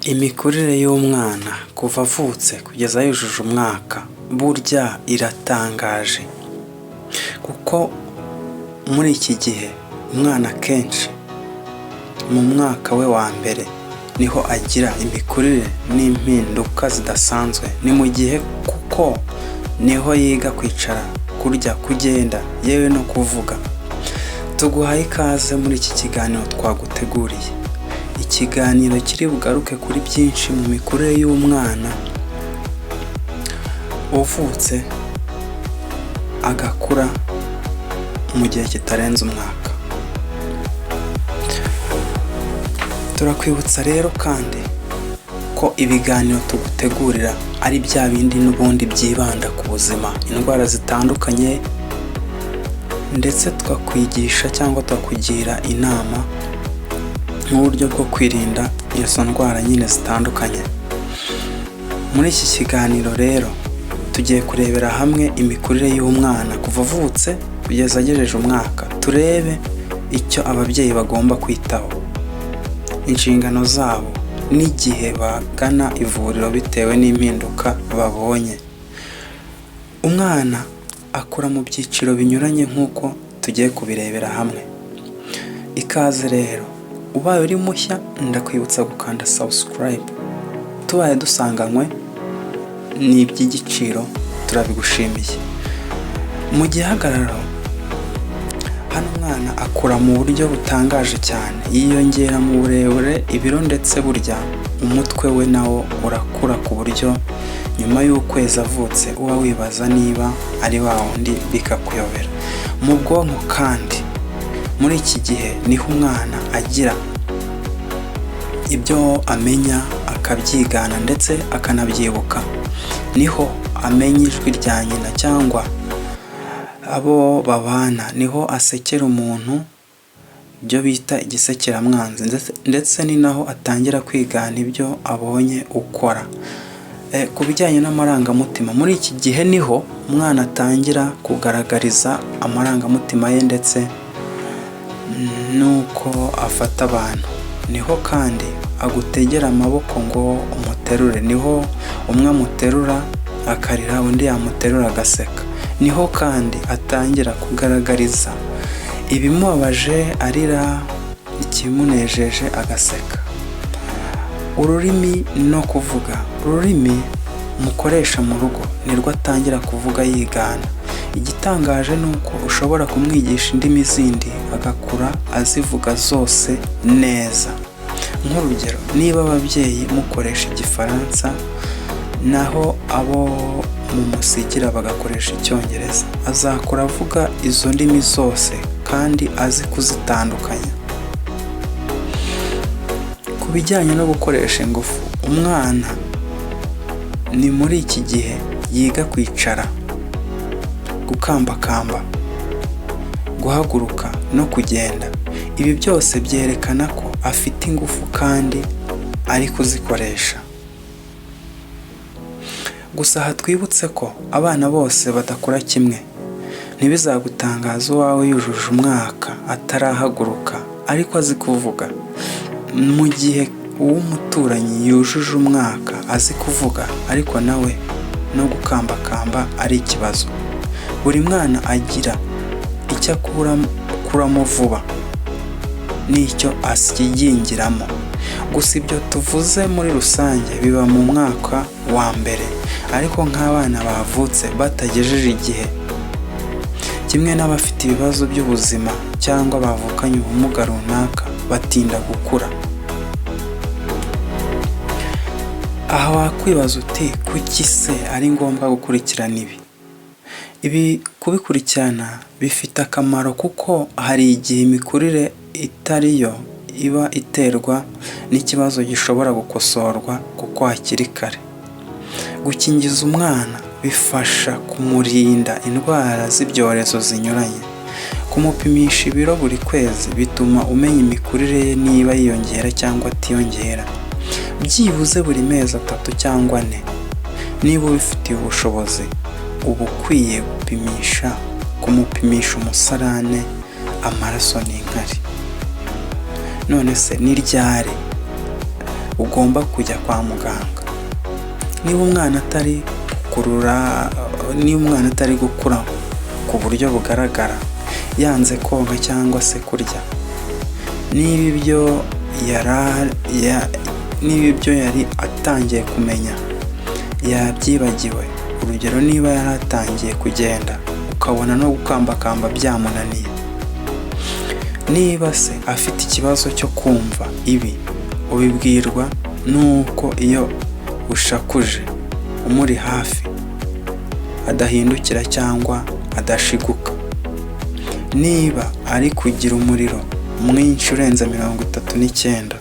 Imikurire y'umwana kuva avutse kugeza yujuje umwaka burya iratangaje, kuko muri iki gihe umwana akenshi mu mwaka we wa mbere niho agira imikurire n'impinduka zidasanzwe. Ni mu gihe kuko niho yiga kwicara, kurya, kugenda, yewe no kuvuga. Tuguhaye ikaze muri iki kiganiro twaguteguriye, ikiganiro kiri bugaruke kuri byinshi mu mikurire y'umwana uvutse agakura mu gihe kitarenze umwaka. Turakwibutsa rero kandi ko ibiganiro tugutegurira ari bya bindi n'ubundi byibanda ku buzima, indwara zitandukanye, ndetse tukakwigisha cyangwa tukakugira inama nk'uburyo bwo kwirinda izo ndwara nyine zitandukanye. Muri iki kiganiro rero tugiye kurebera hamwe imikurire y'umwana kuva avutse kugeza agejeje umwaka. Turebe icyo ababyeyi bagomba kwitaho, inshingano zabo, n'igihe bagana ivuriro bitewe n'impinduka babonye. Umwana akura mu byiciro binyuranye nk'uko tugiye kubirebera hamwe. Ikaze rero, ubaye uri mushya ndakwibutsa gukanda subscribe. Tubaye dusanganywe ni iby'igiciro, turabigushimiye. Mu gihagararo, hano umwana akura mu buryo butangaje cyane, yiyongera mu burebure, ibiro, ndetse burya umutwe we nawo urakura ku buryo nyuma y'ukwezi avutse uba wibaza niba ari wa wundi bikakuyobera. Mu bwonko kandi muri iki gihe niho umwana agira ibyo amenya akabyigana ndetse akanabyibuka. Niho amenya ijwi rya nyina cyangwa abo babana, niho asekera umuntu, ibyo bita igisekeramwanzi, ndetse ni naho atangira kwigana ibyo abonye ukora. Ku bijyanye n'amarangamutima, muri iki gihe niho umwana atangira kugaragariza amarangamutima ye ndetse nuko afata abantu. Niho kandi agutegera amaboko ngo umuterure, niho umwe amuterura akarira, undi yamuterura agaseka. Niho kandi atangira kugaragariza ibimubabaje arira, ikimunejeje agaseka. Ururimi no kuvuga, ururimi mukoresha mu rugo nirwo atangira kuvuga yigana. Igitangaje ni uko ushobora kumwigisha indimi zindi agakura azivuga zose neza. Nk'urugero, niba ababyeyi mukoresha Igifaransa naho abo mumusigira bagakoresha Icyongereza, azakura avuga izo ndimi zose kandi azi kuzitandukanya. Ku bijyanye no gukoresha ingufu, umwana ni muri iki gihe yiga kwicara, gukambakamba, guhaguruka no kugenda. Ibi byose byerekana ko afite ingufu kandi ari kuzikoresha. Gusa aha twibutse ko abana bose badakura kimwe. Ntibizagutangaza uwawe yujuje umwaka atarahaguruka ariko azi kuvuga, mu gihe uw'umuturanyi yujuje umwaka azi kuvuga ariko nawe no gukambakamba ari ikibazo. Buri mwana agira icyo akuramo vuba n'icyo asigingiramo. Gusa ibyo tuvuze muri rusange biba mu mwaka wa mbere, ariko nk'abana bavutse batagejeje igihe, kimwe n'abafite ibibazo by'ubuzima cyangwa bavukanye ubumuga runaka, batinda gukura. Aha wakwibaza uti kuki se ari ngombwa gukurikirana ibi? Ibi kubikurikirana bifite akamaro kuko hari igihe imikurire itari yo iba iterwa n'ikibazo gishobora gukosorwa kuko hakiri kare. Gukingiza umwana bifasha kumurinda indwara z'ibyorezo zinyuranye. Kumupimisha ibiro buri kwezi bituma umenya imikurire ye niba yiyongera cyangwa atiyongera, byibuze buri mezi 3 cyangwa 4. Niba ubifitiye ubushobozi uba ukwiye kumupimisha umusarane, amaraso n'inkari. None se ni ryari ugomba kujya kwa muganga. Niba umwana atari gukura ku buryo bugaragara, yanze konka cyangwa se kurya, niba ibyo yari atangiye kumenya yabyibagiwe, urugero niba yari atangiye kugenda ukabona no gukambakamba byamunaniye, niba se afite ikibazo cyo kumva ibi, ubibwirwa nuko iyo ushakuje umuri hafi adahindukira cyangwa adashiguka. Niba ari kugira umuriro mwinshi urenze 39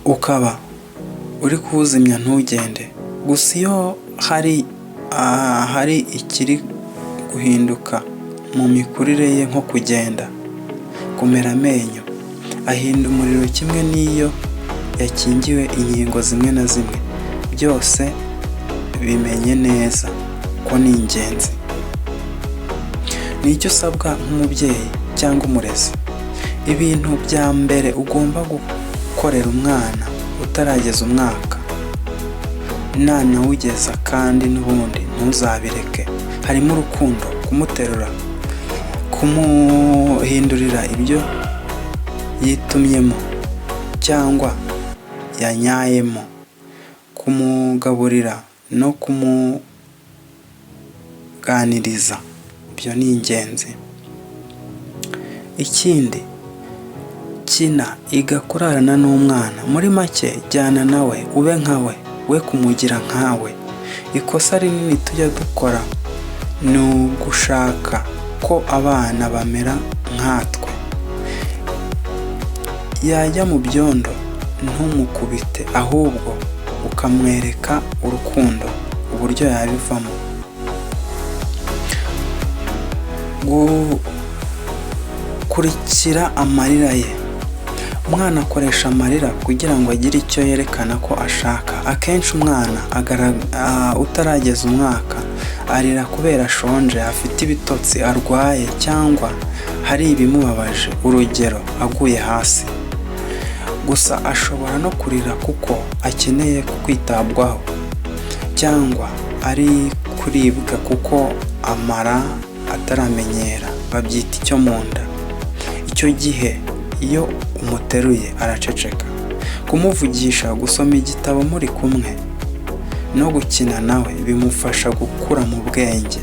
ukaba uri kuwuzimya ntugende, gusa iyo hari ikiri guhinduka mu mikurire ye nko kugenda, kumera amenyo, ahinda umuriro kimwe n'iyo yakingiwe inkingo zimwe na zimwe, byose bimenye neza ko ni ingenzi. Nicyo usabwa nk'umubyeyi cyangwa umurezi. Ibintu bya mbere ugomba gukorera umwana utarageza umwaka, nanawugeza kandi n'ubundi ntuzabireke, harimo urukundo, kumuterura, kumuhindurira ibyo yitumyemo cyangwa yanyayemo, kumugaburira no kumuganiriza, ibyo ni ingenzi. Ikindi, kina, iga kurarana n'umwana, muri make jyana nawe, ube nkawe, we kumugira nkawe. Ikosa rinini tujya dukora ni ugushaka ko abana bamera nkatwe. Yajya mu byondo ntumukubite, ahubwo ukamwereka urukundo, uburyo yabivamo. Gukurikira amarira ye. Umwana akoresha amarira kugira ngo agire icyo yerekana ko ashaka. Akenshi umwana utarageza umwaka arira kubera ashonje, afite ibitotsi, arwaye cyangwa hari ibimubabaje, urugero aguye hasi. Gusa ashobora no kurira kuko akeneye kwitabwaho, cyangwa ari kuribwa kuko amara ataramenyera, babyita icyo mu nda. Icyo gihe iyo umuteruye araceceka. Kumuvugisha, gusoma igitabo muri kumwe no gukina nawe bimufasha gukura mu bwenge.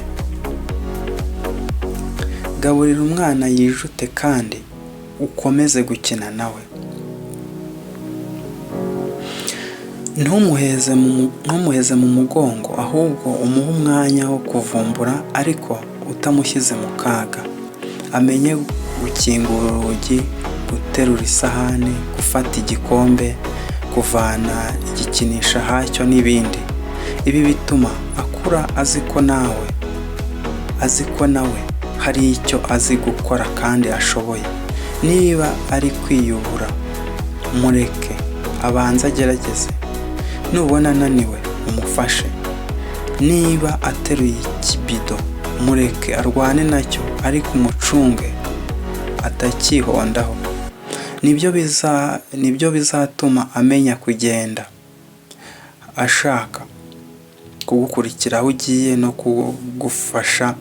Gaburira umwana yijute kandi ukomeze gukina nawe. Ntumuheze mu mugongo, ahubwo umuhe umwanya wo kuvumbura ariko utamushyize mu kaga. Amenye gukingura urugi, guterura isahani, gufata igikombe, kuvana igikinisha hacyo n'ibindi. Ibi bituma akura azi ko nawe hari icyo azi gukora kandi ashoboye. Niba ari kwiyubura, mureke abanza agerageze. Nubona ananiwe, umufashe. Niba ateruye ikibido, mureke arwane nacyo ariko umucunge atakihondaho. Nibyo bizatuma amenya kugenda, ashaka kugukurikira aho ugiye no kugufasha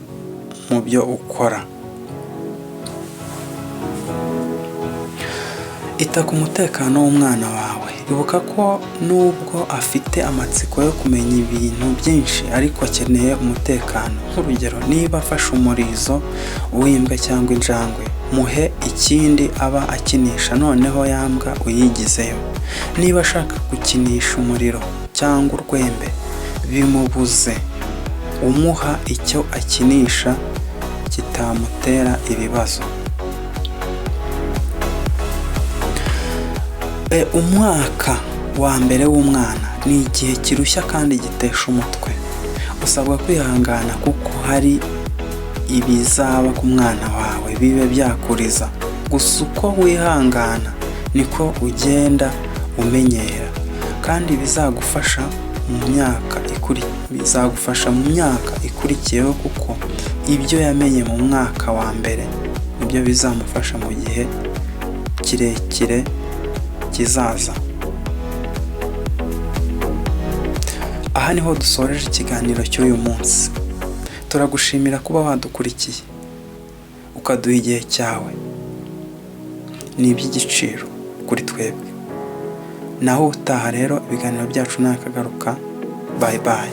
mu byo ukora. Ita ku mutekano w'umwana wawe. Ibuka ko nubwo afite amatsiko yo kumenya ibintu byinshi ariko akeneye umutekano. Nk'urugero, niba afashe umurizo w'imbwa cyangwa injangwe, muhe ikindi aba akinisha, noneho yambwa uyigizeyo. Niba ashaka gukinisha umuriro cyangwa urwembe, bimubuze. Umuha icyo akinisha kitamutera ibibazo. Umwaka wa mbere w'umwana ni igihe kirushya kandi gitesha umutwe. Usabwa kwihangana kuko hari ibizaba ku mwana wawe bibe byakuriza. Gusa uko wihangana niko ugenda umenyera, kandi bizagufasha mu myaka ikurikiyeho, kuko ibyo yamenye mu mwaka wa mbere nibyo bizamufasha mu gihe kirekire kizaza. Aha niho dusoreje ikiganiro cy'uyu munsi. Turagushimira kuba wadukurikiye ukaduha igihe cyawe, ni iby'igiciro kuri twebwe. Naho utaha rero ibiganiro byacu nakagaruka. Bye bye.